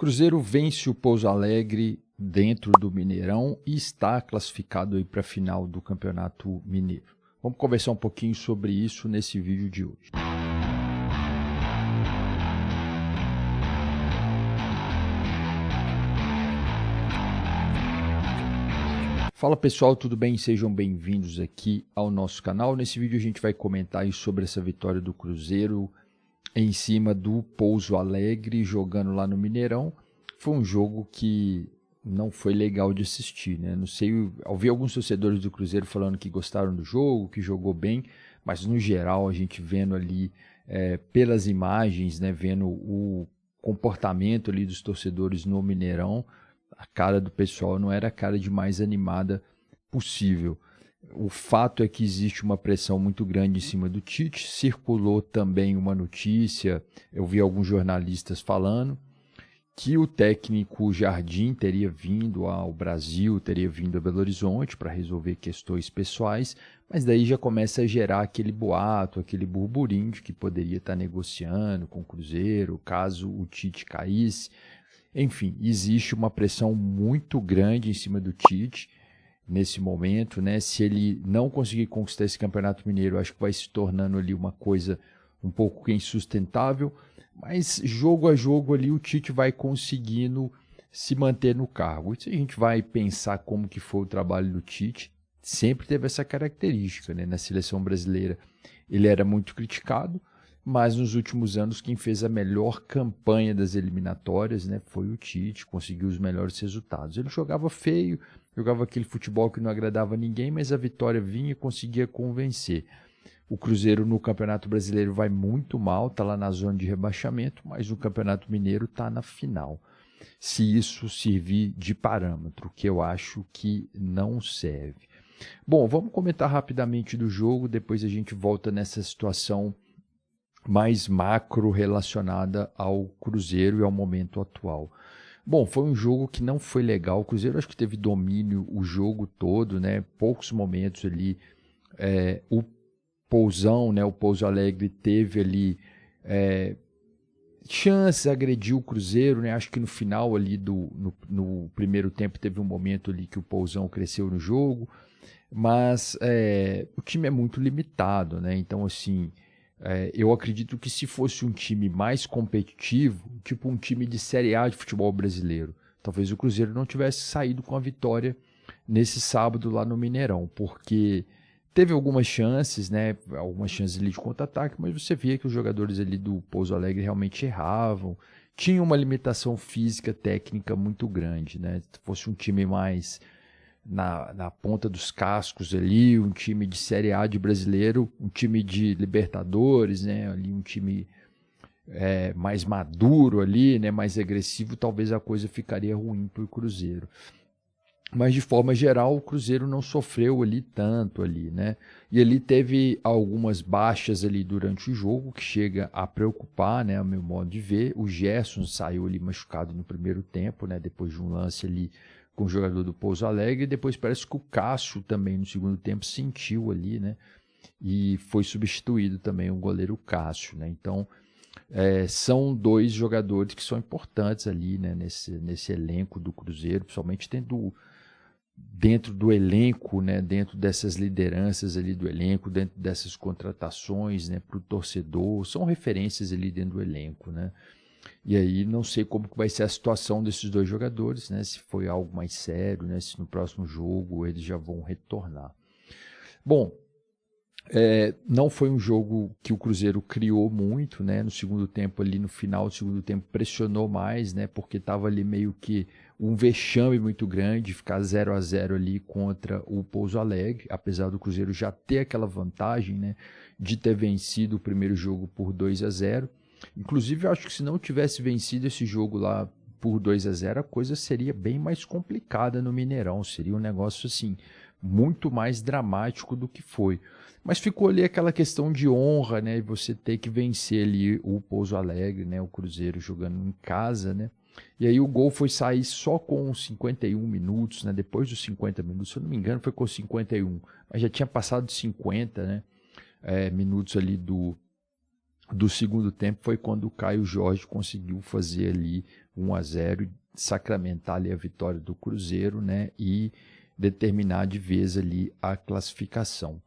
Cruzeiro vence o Pouso Alegre dentro do Mineirão e está classificado aí para a final do Campeonato Mineiro. Vamos conversar um pouquinho sobre isso nesse vídeo de hoje. Fala pessoal, tudo bem? Sejam bem-vindos aqui ao nosso canal. Nesse vídeo a gente vai comentar aí sobre essa vitória do Cruzeiro em cima do Pouso Alegre, jogando lá no Mineirão. Foi um jogo que não foi legal de assistir, né? Não sei, ouvi alguns torcedores do Cruzeiro falando que gostaram do jogo, que jogou bem, mas no geral a gente vendo ali pelas imagens, né, vendo o comportamento ali dos torcedores no Mineirão, a cara do pessoal não era a cara de mais animada possível. O fato é que existe uma pressão muito grande em cima do Tite. Circulou também uma notícia, eu vi alguns jornalistas falando, que o técnico Jardim teria vindo ao Brasil, teria vindo a Belo Horizonte para resolver questões pessoais, mas daí já começa a gerar aquele boato, aquele burburinho de que poderia estar negociando com o Cruzeiro, caso o Tite caísse. Enfim, existe uma pressão muito grande em cima do Tite nesse momento, né? Se ele não conseguir conquistar esse Campeonato Mineiro, acho que vai se tornando ali uma coisa um pouco insustentável, mas jogo a jogo ali o Tite vai conseguindo se manter no cargo. E se a gente vai pensar como que foi o trabalho do Tite, sempre teve essa característica, né? Na seleção brasileira ele era muito criticado, mas nos últimos anos quem fez a melhor campanha das eliminatórias, né, foi o Tite, conseguiu os melhores resultados. Ele jogava feio, jogava aquele futebol que não agradava a ninguém, mas a vitória vinha e conseguia convencer. O Cruzeiro no Campeonato Brasileiro vai muito mal, está lá na zona de rebaixamento, mas no Campeonato Mineiro está na final. Se isso servir de parâmetro, que eu acho que não serve. Bom, vamos comentar rapidamente do jogo, depois a gente volta nessa situação mais macro relacionada ao Cruzeiro e ao momento atual. Bom, foi um jogo que não foi legal. O Cruzeiro acho que teve domínio o jogo todo, né? Poucos momentos ali. O Pousão, né? O Pouso Alegre teve ali chances, agrediu o Cruzeiro, né? Acho que no final ali no primeiro tempo teve um momento ali que o Pousão cresceu no jogo, mas o time é muito limitado, né? Então, assim, eu acredito que se fosse um time mais competitivo, tipo um time de Série A de futebol brasileiro, talvez o Cruzeiro não tivesse saído com a vitória nesse sábado lá no Mineirão, porque teve algumas chances, né? Algumas chances ali de contra-ataque, mas você via que os jogadores ali do Pouso Alegre realmente erravam, tinha uma limitação física, técnica muito grande, né? Se fosse um time mais na ponta dos cascos ali, um time de Série A de brasileiro, um time de Libertadores, né? Ali um time mais maduro ali, né? Mais agressivo, talvez a coisa ficaria ruim para o Cruzeiro. Mas de forma geral o Cruzeiro não sofreu ali tanto ali, né? E ele teve algumas baixas ali durante o jogo que chega a preocupar, né? A meu modo de ver. O Gerson saiu ali machucado no primeiro tempo, né? Depois de um lance ali com o jogador do Pouso Alegre, e depois parece que o Cássio também no segundo tempo sentiu ali, né? E foi substituído também o goleiro Cássio, né? Então são dois jogadores que são importantes ali, né? Nesse elenco do Cruzeiro, principalmente dentro do elenco, né? Dentro dessas lideranças ali do elenco, dentro dessas contratações, né? Para o torcedor, são referências ali dentro do elenco, né? E aí não sei como vai ser a situação desses dois jogadores, né? Se foi algo mais sério, né? Se no próximo jogo eles já vão retornar. Bom, não foi um jogo que o Cruzeiro criou muito, né? No segundo tempo ali, no final do segundo tempo, pressionou mais, né? Porque estava ali meio que um vexame muito grande, ficar 0-0 ali contra o Pouso Alegre, apesar do Cruzeiro já ter aquela vantagem, né? De ter vencido o primeiro jogo por 2-0. Inclusive, eu acho que se não tivesse vencido esse jogo lá por 2-0, a coisa seria bem mais complicada no Mineirão. Seria um negócio assim, muito mais dramático do que foi. Mas ficou ali aquela questão de honra, né? Você ter que vencer ali o Pouso Alegre, né? O Cruzeiro jogando em casa, né? E aí o gol foi sair só com 51 minutos, né? Depois dos 50 minutos, se eu não me engano, foi com 51. Mas já tinha passado de 50, né? Minutos ali do segundo tempo, foi quando o Caio Jorge conseguiu fazer ali 1-0, sacramentar ali a vitória do Cruzeiro, né, e determinar de vez ali a classificação.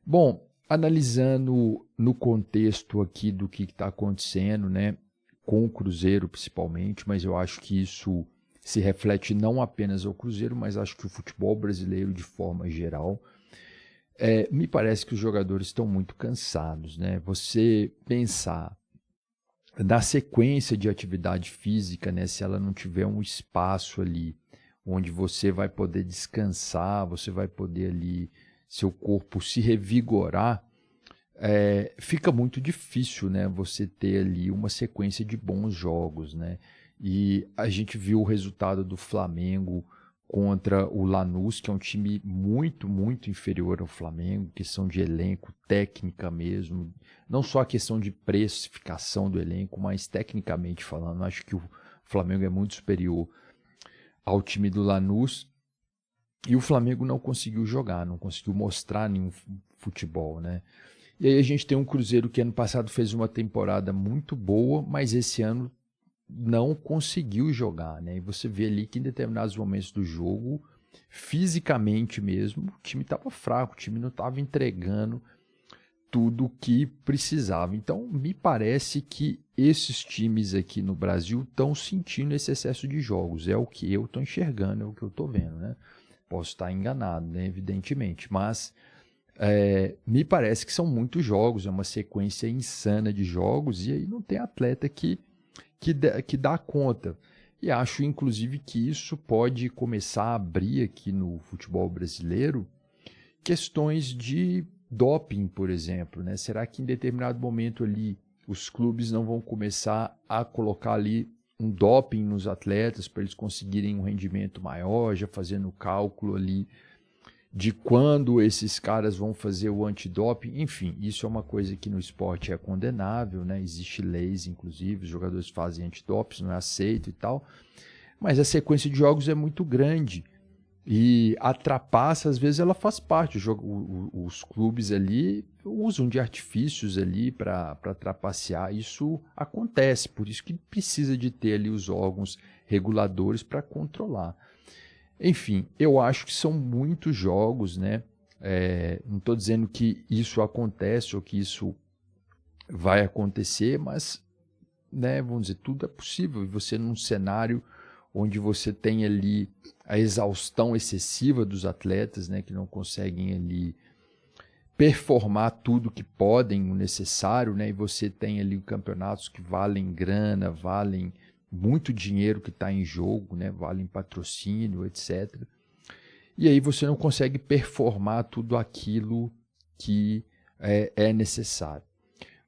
Bom, analisando no contexto aqui do que está acontecendo, né, com o Cruzeiro principalmente, mas eu acho que isso se reflete não apenas ao Cruzeiro, mas acho que o futebol brasileiro de forma geral. Me parece que os jogadores estão muito cansados, né? Você pensar na sequência de atividade física, né, se ela não tiver um espaço ali onde você vai poder descansar, você vai poder ali, seu corpo se revigorar, fica muito difícil, né, você ter ali uma sequência de bons jogos, né? E a gente viu o resultado do Flamengo contra o Lanús, que é um time muito, muito inferior ao Flamengo, questão de elenco, técnica mesmo, não só a questão de precificação do elenco, mas tecnicamente falando, acho que o Flamengo é muito superior ao time do Lanús, e o Flamengo não conseguiu jogar, não conseguiu mostrar nenhum futebol, né? E aí a gente tem um Cruzeiro que ano passado fez uma temporada muito boa, mas esse ano não conseguiu jogar, né? E você vê ali que em determinados momentos do jogo, fisicamente mesmo, o time estava fraco, o time não estava entregando tudo o que precisava. Então, me parece que esses times aqui no Brasil estão sentindo esse excesso de jogos. É o que eu estou enxergando, é o que eu estou vendo, né? Posso estar enganado, né? Evidentemente, mas me parece que são muitos jogos, é uma sequência insana de jogos, e aí não tem atleta que dá conta. E acho, inclusive, que isso pode começar a abrir aqui no futebol brasileiro questões de doping, por exemplo, né? Será que em determinado momento ali os clubes não vão começar a colocar ali um doping nos atletas para eles conseguirem um rendimento maior, já fazendo o cálculo ali de quando esses caras vão fazer o antidoping? Enfim, isso é uma coisa que no esporte é condenável, né? Existe leis, inclusive, os jogadores fazem antidoping, não é aceito e tal, mas a sequência de jogos é muito grande e a trapaça, às vezes, ela faz parte. Os clubes ali usam de artifícios ali para trapacear. Isso acontece, por isso que precisa de ter ali os órgãos reguladores para controlar. Enfim, eu acho que são muitos jogos, né? Não estou dizendo que isso acontece ou que isso vai acontecer, mas, né, vamos dizer, tudo é possível. E você num cenário onde você tem ali a exaustão excessiva dos atletas, né, que não conseguem ali performar tudo que podem, o necessário, né, e você tem ali campeonatos que valem grana, valem muito dinheiro que está em jogo, né, valem patrocínio, etc. E aí você não consegue performar tudo aquilo que é necessário.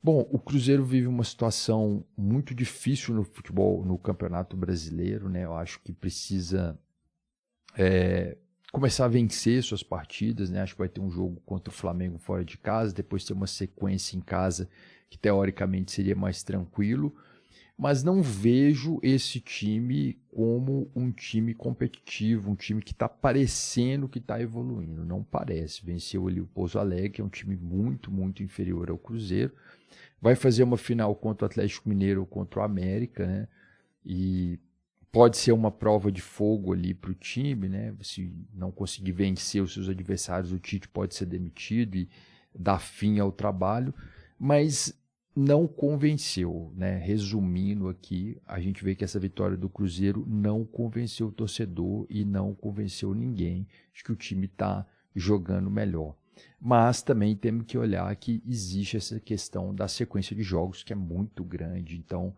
Bom, o Cruzeiro vive uma situação muito difícil no futebol, no Campeonato Brasileiro, né? Eu acho que precisa começar a vencer suas partidas, né? Acho que vai ter um jogo contra o Flamengo fora de casa, depois ter uma sequência em casa que teoricamente seria mais tranquilo, mas não vejo esse time como um time competitivo, um time que está parecendo que está evoluindo. Não parece. Venceu ali o Pouso Alegre, que é um time muito, muito inferior ao Cruzeiro. Vai fazer uma final contra o Atlético Mineiro ou contra o América, né? E pode ser uma prova de fogo ali para o time, né? Se não conseguir vencer os seus adversários, o Tite pode ser demitido e dar fim ao trabalho, mas não convenceu, né? Resumindo aqui, a gente vê que essa vitória do Cruzeiro não convenceu o torcedor e não convenceu ninguém. Acho que o time está jogando melhor. Mas também temos que olhar que existe essa questão da sequência de jogos que é muito grande, então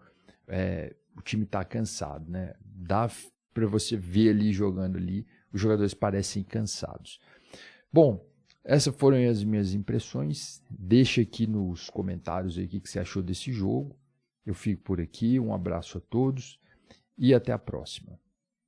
o time está cansado, né? Dá para você ver ali jogando ali, os jogadores parecem cansados. Bom, essas foram as minhas impressões. Deixa aqui nos comentários aí o que você achou desse jogo. Eu fico por aqui, um abraço a todos e até a próxima.